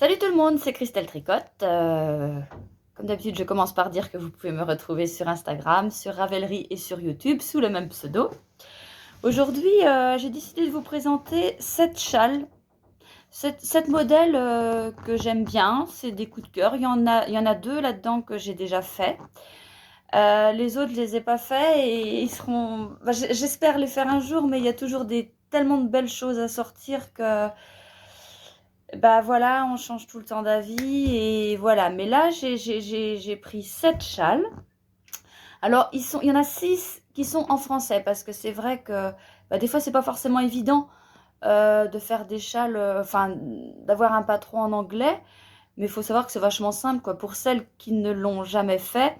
Salut tout le monde, c'est Christelle Tricotte. Comme d'habitude, je commence par dire que vous pouvez me retrouver sur Instagram, sur Ravelry et sur YouTube sous le même pseudo. Aujourd'hui, j'ai décidé de vous présenter 7 châles, 7 modèles que j'aime bien. C'est des coups de cœur. Il y en a 2 là-dedans que j'ai déjà fait. Les autres, je les ai pas faits et ils seront. J'espère les faire un jour, mais il y a toujours tellement de belles choses à sortir que. Bah voilà, on change tout le temps d'avis et voilà. Mais là, j'ai pris 7 châles. Alors, il y en a 6 qui sont en français parce que c'est vrai que des fois, c'est pas forcément évident de faire des châles, enfin, d'avoir un patron en anglais. Mais il faut savoir que c'est vachement simple, quoi. Pour celles qui ne l'ont jamais fait,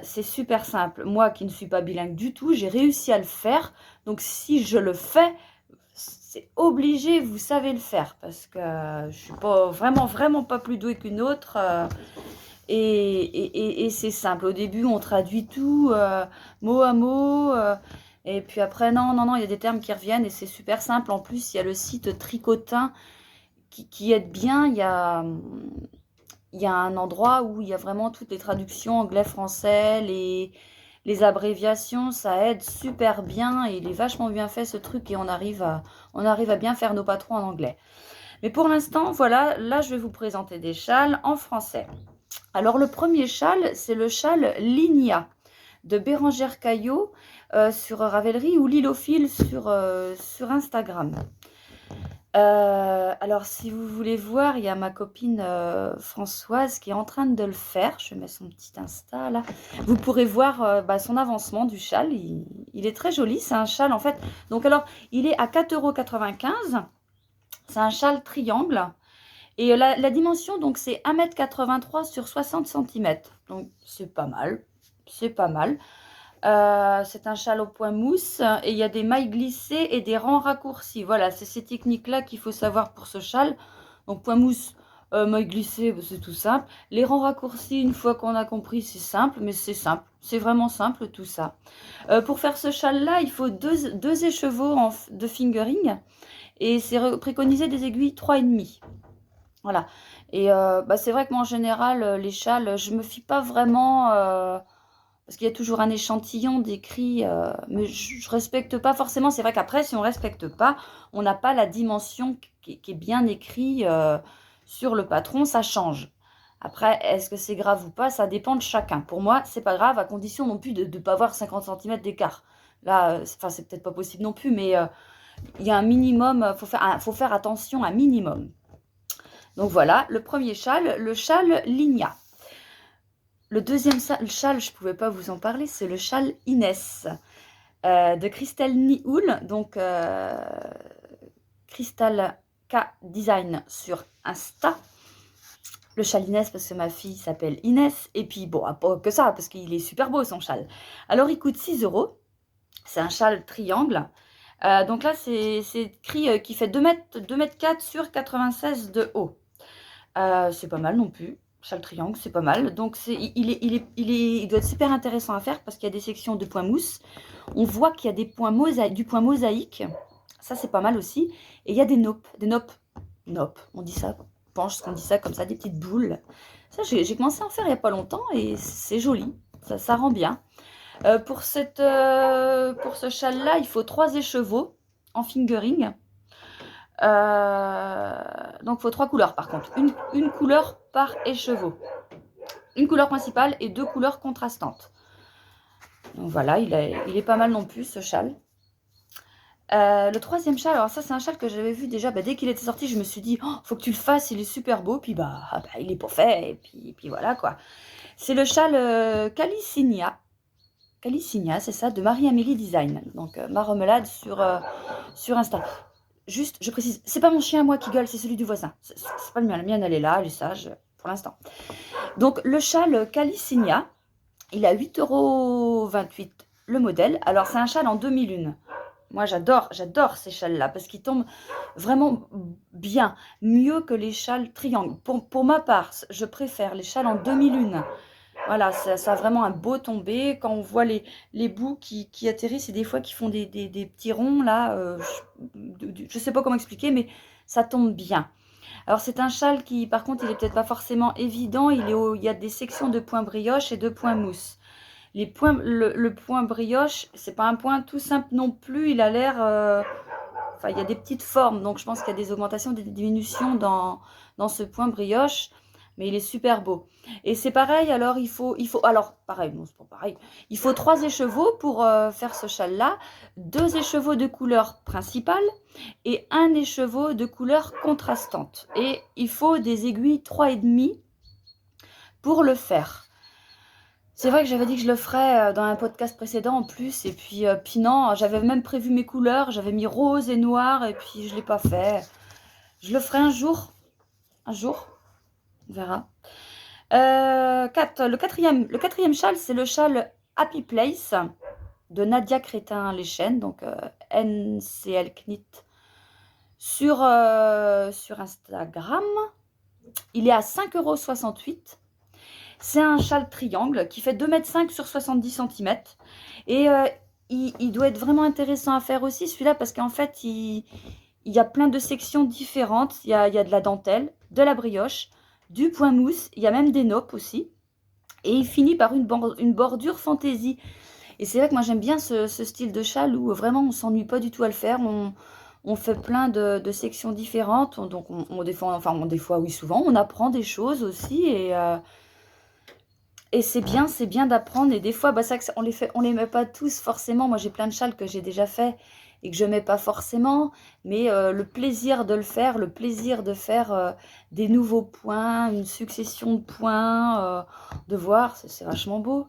c'est super simple. Moi qui ne suis pas bilingue du tout, j'ai réussi à le faire. Donc, si je le fais, c'est obligé, vous savez le faire parce que je suis pas vraiment pas plus douée qu'une autre. Et c'est simple. Au début, on traduit tout mot à mot. Et puis après, non, il y a des termes qui reviennent et c'est super simple. En plus, il y a le site Tricotin qui aide bien. Il y a un endroit où il y a vraiment toutes les traductions anglais-français, les abréviations, ça aide super bien et il est vachement bien fait ce truc et on arrive à bien faire nos patrons en anglais. Mais pour l'instant, voilà, là je vais vous présenter des châles en français. Alors le premier châle, c'est le châle Ligna de Bérangère Caillot sur Ravelry ou Lilophile sur Instagram. Alors, si vous voulez voir, il y a ma copine Françoise qui est en train de le faire. Je mets son petit Insta là. Vous pourrez voir son avancement du châle. Il est très joli. C'est un châle en fait. Donc, alors, il est à 4,95 €. C'est un châle triangle. Et la dimension, donc, c'est 1,83 m sur 60 cm. Donc, c'est pas mal. C'est pas mal. C'est un châle au point mousse et il y a des mailles glissées et des rangs raccourcis. Voilà, c'est ces techniques-là qu'il faut savoir pour ce châle. Donc point mousse, mailles glissées, c'est tout simple. Les rangs raccourcis, une fois qu'on a compris, c'est simple, mais c'est simple. C'est vraiment simple tout ça. Pour faire ce châle-là, il faut deux écheveaux de fingering et c'est préconisé des aiguilles 3,5. Voilà. Et c'est vrai que moi en général, les châles, je me fie pas vraiment. Parce qu'il y a toujours un échantillon d'écrit, mais je respecte pas forcément. C'est vrai qu'après, si on respecte pas, on n'a pas la dimension qui est bien écrite sur le patron, ça change. Après, est-ce que c'est grave ou pas? Ça dépend de chacun. Pour moi, c'est pas grave, à condition non plus de ne pas avoir 50 cm d'écart. Là, c'est peut-être pas possible non plus, mais il y a un minimum, faut faire attention, un minimum. Donc voilà, le premier châle, le châle Ligna. Le deuxième châle, je ne pouvais pas vous en parler, c'est le châle Inès de Christelle Nihoul, donc Crystal K Design sur Insta. Le châle Inès parce que ma fille s'appelle Inès, et puis bon, pas que ça, parce qu'il est super beau son châle. Alors il coûte 6 €, c'est un châle triangle. Donc là, c'est écrit qui fait 2,4 m sur 96 de haut. C'est pas mal non plus. Châle triangle, c'est pas mal. Donc il doit être super intéressant à faire parce qu'il y a des sections de points mousse. On voit qu'il y a du point mosaïque. Ça, c'est pas mal aussi. Et il y a des nopes. On dit ça. Je pense qu'on dit ça comme ça, des petites boules. Ça, j'ai commencé à en faire il n'y a pas longtemps et c'est joli. Ça rend bien. Pour ce châle-là, il faut 3 écheveaux en fingering. Donc il faut 3 couleurs par contre. Une couleur par écheveau. Une couleur principale et 2 couleurs contrastantes. Donc voilà, il est pas mal non plus ce châle. Le troisième châle, alors ça c'est un châle que j'avais vu déjà dès qu'il était sorti, je me suis dit oh, faut que tu le fasses, il est super beau, puis il est pas fait, et puis voilà quoi. C'est le châle Calicinia. Calicinia, c'est ça, de Marie-Amélie Design. Donc Marmelade sur Insta. Juste, je précise, c'est pas mon chien à moi qui gueule, c'est celui du voisin. C'est pas le mien, la mienne elle est là, elle est sage pour l'instant. Donc le châle Calicinia, il a 8,28 € le modèle. Alors c'est un châle en demi-lune. Moi j'adore ces châles-là parce qu'ils tombent vraiment bien, mieux que les châles triangles. Pour ma part, je préfère les châles en demi-lune. Voilà, ça a vraiment un beau tombé. Quand on voit les bouts qui atterrissent et des fois qui font des petits ronds là, je ne sais pas comment expliquer, mais ça tombe bien. Alors c'est un châle qui, par contre, il est peut-être pas forcément évident. Il y a des sections de point brioche et de point mousse. Le point brioche, c'est pas un point tout simple non plus. Il a l'air, enfin, il y a des petites formes, donc je pense qu'il y a des augmentations, des diminutions dans ce point brioche, mais il est super beau. Et c'est pareil, alors alors pareil, non, c'est pas pareil. Il faut 3 écheveaux pour faire ce châle-là, 2 écheveaux de couleur principale et un écheveau de couleur contrastante. Et il faut des aiguilles 3,5 pour le faire. C'est vrai que j'avais dit que je le ferais dans un podcast précédent en plus, et puis non, j'avais même prévu mes couleurs, j'avais mis rose et noir, et puis je ne l'ai pas fait. Je le ferai un jour, on verra. Le quatrième châle, c'est le châle Happy Place de Nadia Crétin-Lechaine, donc NCL Knit sur Instagram. Il est à 5,68 €. C'est un châle triangle qui fait 2,5 m sur 70 cm. Et il doit être vraiment intéressant à faire aussi, celui-là, parce qu'en fait, il y a plein de sections différentes. Il y a de la dentelle, de la brioche, du point mousse. Il y a même des noppes aussi. Et il finit par une bordure fantaisie. Et c'est vrai que moi, j'aime bien ce style de châle où vraiment, on ne s'ennuie pas du tout à le faire. On fait plein de sections différentes. Donc, des fois, oui, souvent, on apprend des choses aussi. Et c'est bien d'apprendre. Et des fois, bah, on les met pas tous forcément. Moi, j'ai plein de châles que j'ai déjà fait et que je mets pas forcément. Mais le plaisir de le faire, le plaisir de faire des nouveaux points, une succession de points, de voir, c'est vachement beau.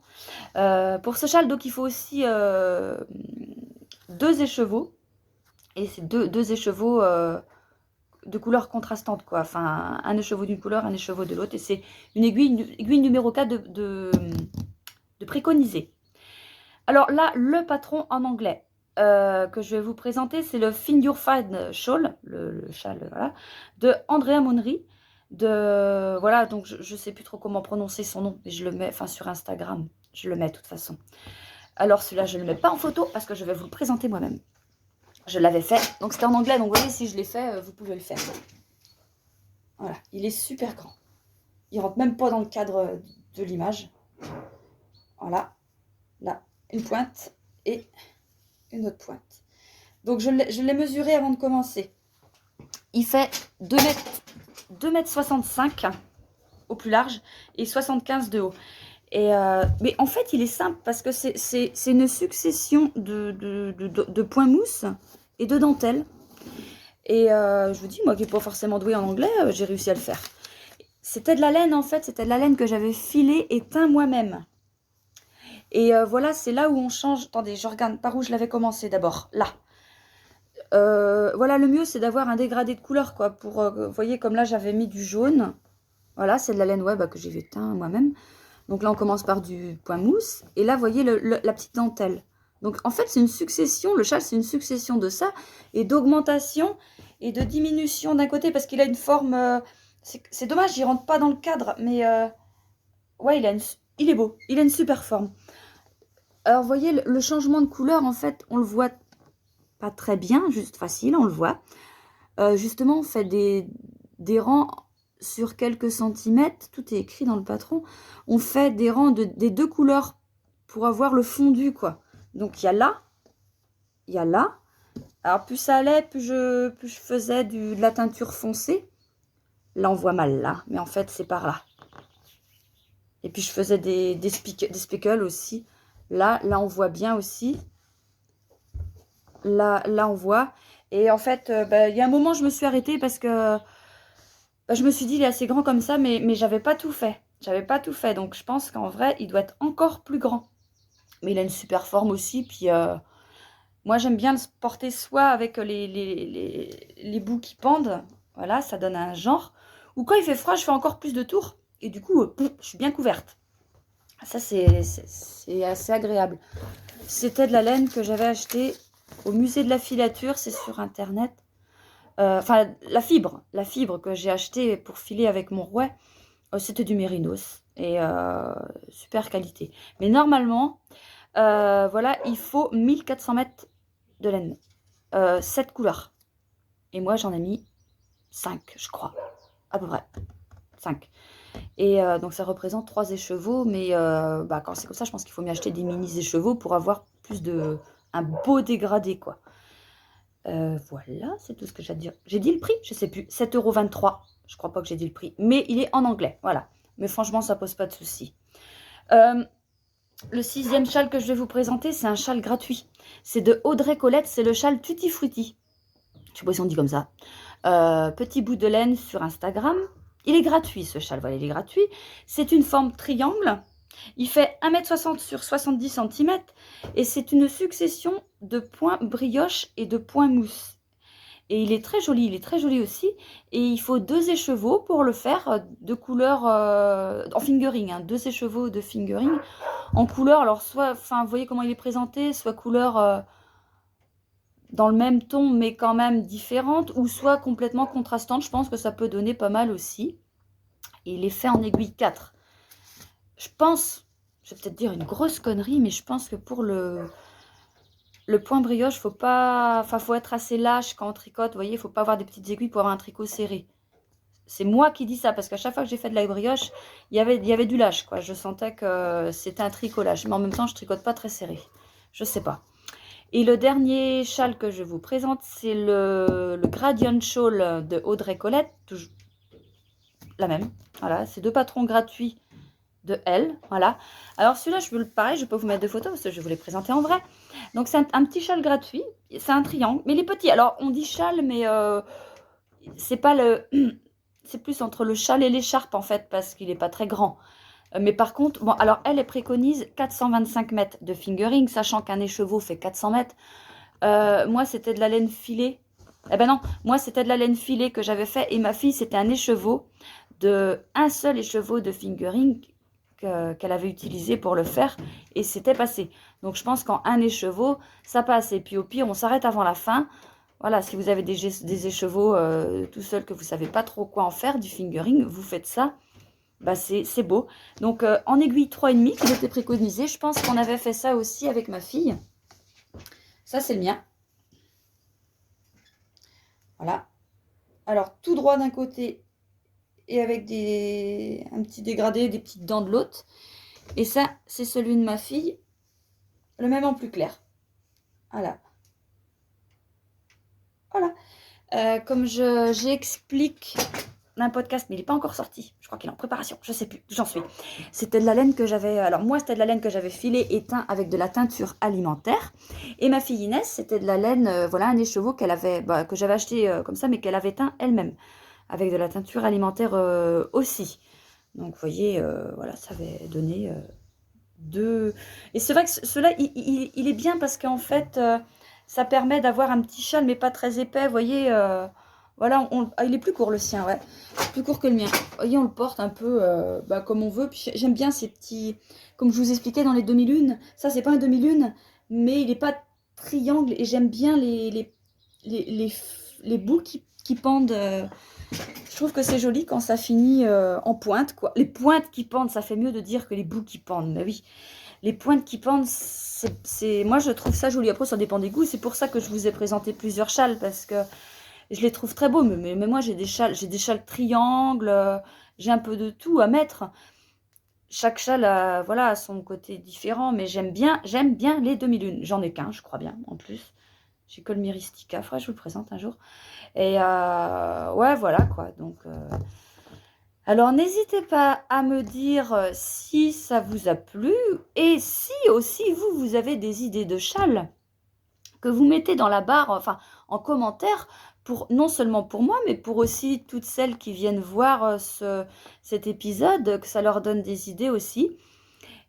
Pour ce châle, donc, il faut aussi 2 écheveaux. Et c'est deux écheveaux de couleurs contrastantes, quoi. Enfin, un écheveau d'une couleur, un écheveau de l'autre. Et c'est une aiguille numéro 4 de préconiser. Alors là, le patron en anglais que je vais vous présenter, c'est le Find Your Fine Shawl, le châle, voilà, de Andrea Monnery. Voilà, donc je ne sais plus trop comment prononcer son nom, mais je le mets, enfin sur Instagram, je le mets de toute façon. Alors celui-là, je ne le mets pas en photo parce que je vais vous le présenter moi-même. Je l'avais fait, donc c'était en anglais, donc vous voyez, si je l'ai fait, vous pouvez le faire. Voilà, il est super grand. Il rentre même pas dans le cadre de l'image. Voilà, là, une pointe et une autre pointe. Donc je l'ai mesuré avant de commencer. Il fait 2,65 m au plus large et 75 de haut. Mais en fait, il est simple parce que c'est une succession de points mousse et de dentelle. Et je vous dis, moi qui n'ai pas forcément doué en anglais, j'ai réussi à le faire. C'était de la laine en fait, c'était de la laine que j'avais filée et teint moi-même. Et voilà, c'est là où on change. Attendez, je regarde par où je l'avais commencé d'abord. Là. Voilà, le mieux c'est d'avoir un dégradé de couleur, quoi. Vous voyez, comme là j'avais mis du jaune. Voilà, c'est de la laine web que j'ai teint moi-même. Donc là, on commence par du point mousse. Et là, vous voyez la petite dentelle. Donc en fait, c'est une succession. Le châle, c'est une succession de ça et d'augmentation et de diminution d'un côté parce qu'il a une forme. C'est dommage, il rentre pas dans le cadre, mais ouais, il est beau. Il a une super forme. Alors, vous voyez, le changement de couleur, en fait, on le voit pas très bien, juste facile, on le voit. Justement, on fait des rangs sur quelques centimètres. Tout est écrit dans le patron. On fait des rangs des 2 couleurs pour avoir le fondu, quoi. Donc, il y a là, il y a là. Alors, plus ça allait, plus je faisais de la teinture foncée. Là, on voit mal, là. Mais en fait, c'est par là. Et puis, je faisais des speckles aussi. Là, on voit bien aussi. Là, on voit. Et en fait, il y a un moment, je me suis arrêtée parce que je me suis dit, il est assez grand comme ça, mais j'avais pas tout fait. J'avais pas tout fait. Donc, je pense qu'en vrai, il doit être encore plus grand. Mais il a une super forme aussi. Puis, moi, j'aime bien le porter soit avec les bouts qui pendent. Voilà, ça donne un genre. Ou quand il fait froid, je fais encore plus de tours. Et du coup, je suis bien couverte. Ça, c'est assez agréable. C'était de la laine que j'avais achetée au musée de la filature. C'est sur Internet. Enfin, la fibre que j'ai achetée pour filer avec mon rouet, c'était du mérinos. Et super qualité. Mais normalement, voilà, il faut 1400 mètres de laine. 7 couleurs. Et moi, j'en ai mis 5, je crois. à peu près, 5. Et donc ça représente 3 écheveaux, mais quand c'est comme ça, je pense qu'il faut mieux acheter des mini écheveaux pour avoir un beau dégradé, quoi. Voilà, c'est tout ce que j'ai à dire. J'ai dit le prix? Je sais plus, 7,23 €. Je crois pas que j'ai dit le prix, mais il est en anglais, voilà. Mais franchement, ça pose pas de souci. Le 6e châle que je vais vous présenter, c'est un châle gratuit. C'est de Audrey Colette, c'est le châle Tutti Frutti. Je sais pas si on dit comme ça. Petit bout de laine sur Instagram. Il est gratuit, ce châle, voilà, il est gratuit. C'est une forme triangle. Il fait 1,60 m sur 70 cm et c'est une succession de points brioche et de points mousse. Et il est très joli aussi. Et il faut 2 écheveaux pour le faire de couleur en fingering, hein, 2 écheveaux de fingering en couleur. Alors soit, vous voyez comment il est présenté, soit couleur dans le même ton mais quand même différente, ou soit complètement contrastante. Je pense que ça peut donner pas mal aussi. Et il est fait en aiguille 4. Je pense, je vais peut-être dire une grosse connerie, mais je pense que pour le point brioche, faut être assez lâche quand on tricote. Vous voyez, il faut pas avoir des petites aiguilles pour avoir un tricot serré. C'est moi qui dis ça, parce qu'à chaque fois que j'ai fait de la brioche, il y avait du lâche, quoi. Je sentais que c'était un tricolage, mais en même temps, je tricote pas très serré. Je sais pas. Et le dernier châle que je vous présente, c'est le Gradient Shawl de Audrey Colette. Toujours la même. Voilà, c'est 2 patrons gratuits de elle, voilà. Alors celui-là, pareil, je peux vous mettre 2 photos parce que je vais vous les présenter en vrai. Donc c'est un petit châle gratuit, c'est un triangle, mais il est petit. Alors on dit châle, mais c'est pas le, c'est plus entre le châle et l'écharpe en fait, parce qu'il n'est pas très grand. Mais par contre, bon, alors elle préconise 425 mètres de fingering, sachant qu'un écheveau fait 400 mètres. Moi, c'était de la laine filée. Eh ben non, moi, c'était de la laine filée que j'avais fait, et ma fille, c'était un seul écheveau de fingering qu'elle avait utilisé pour le faire, et c'était passé. Donc je pense qu'en un écheveau, ça passe. Et puis au pire, on s'arrête avant la fin. Voilà, si vous avez des écheveaux tout seuls que vous savez pas trop quoi en faire, du fingering, vous faites ça. Bah c'est beau. Donc en aiguille 3,5 qui était préconisé, je pense qu'on avait fait ça aussi avec ma fille. Ça c'est le mien. Voilà. Alors tout droit d'un côté et avec un petit dégradé, des petites dents de l'autre. Et ça, c'est celui de ma fille, le même en plus clair. Voilà. Voilà. Comme j'explique un podcast, mais il n'est pas encore sorti. Je crois qu'il est en préparation. Je ne sais plus, j'en suis. C'était de la laine que j'avais... Alors moi, c'était de la laine que j'avais filée et teint avec de la teinture alimentaire. Et ma fille Inès, c'était de la laine, voilà, un écheveau qu'elle avait, que j'avais acheté comme ça, mais qu'elle avait teint elle-même, avec de la teinture alimentaire aussi. Donc vous voyez, voilà, ça avait donné 2... Et c'est vrai que cela, il est bien parce qu'en fait, ça permet d'avoir un petit châle, mais pas très épais, vous voyez... Voilà, il est plus court le sien, ouais. Plus court que le mien. Vous voyez, on le porte un peu comme on veut. Puis j'aime bien ces petits... Comme je vous expliquais dans les demi-lunes. Ça, c'est pas un demi-lune, mais il n'est pas triangle. Et j'aime bien les bouts qui pendent. Je trouve que c'est joli quand ça finit en pointe, quoi. Les pointes qui pendent, ça fait mieux de dire que les bouts qui pendent. Mais oui, les pointes qui pendent, moi, je trouve ça joli. Après, ça dépend des goûts. C'est pour ça que je vous ai présenté plusieurs châles, parce que je les trouve très beaux, mais moi j'ai des châles triangles, j'ai un peu de tout à mettre. Chaque châle a son côté différent, mais j'aime bien les demi-lunes. J'en ai qu'un, je crois bien, en plus. J'ai que le Myristica, je vous le présente un jour. Et ouais, voilà quoi. Donc, alors n'hésitez pas à me dire si ça vous a plu, et si aussi vous avez des idées de châles que vous mettez dans la barre, enfin en commentaire, non seulement pour moi, mais pour aussi toutes celles qui viennent voir cet épisode, que ça leur donne des idées aussi.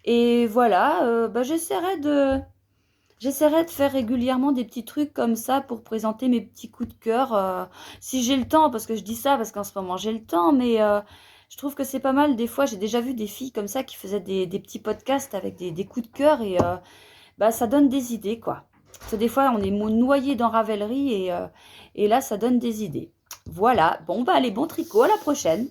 Et voilà, j'essaierai de faire régulièrement des petits trucs comme ça pour présenter mes petits coups de cœur, si j'ai le temps, parce que je dis ça parce qu'en ce moment j'ai le temps, mais je trouve que c'est pas mal. Des fois, j'ai déjà vu des filles comme ça qui faisaient des petits podcasts avec des coups de cœur, et ça donne des idées, quoi. Parce que des fois, on est noyé dans Ravelry, et là, ça donne des idées. Voilà. Bon, allez, bon tricot, à la prochaine.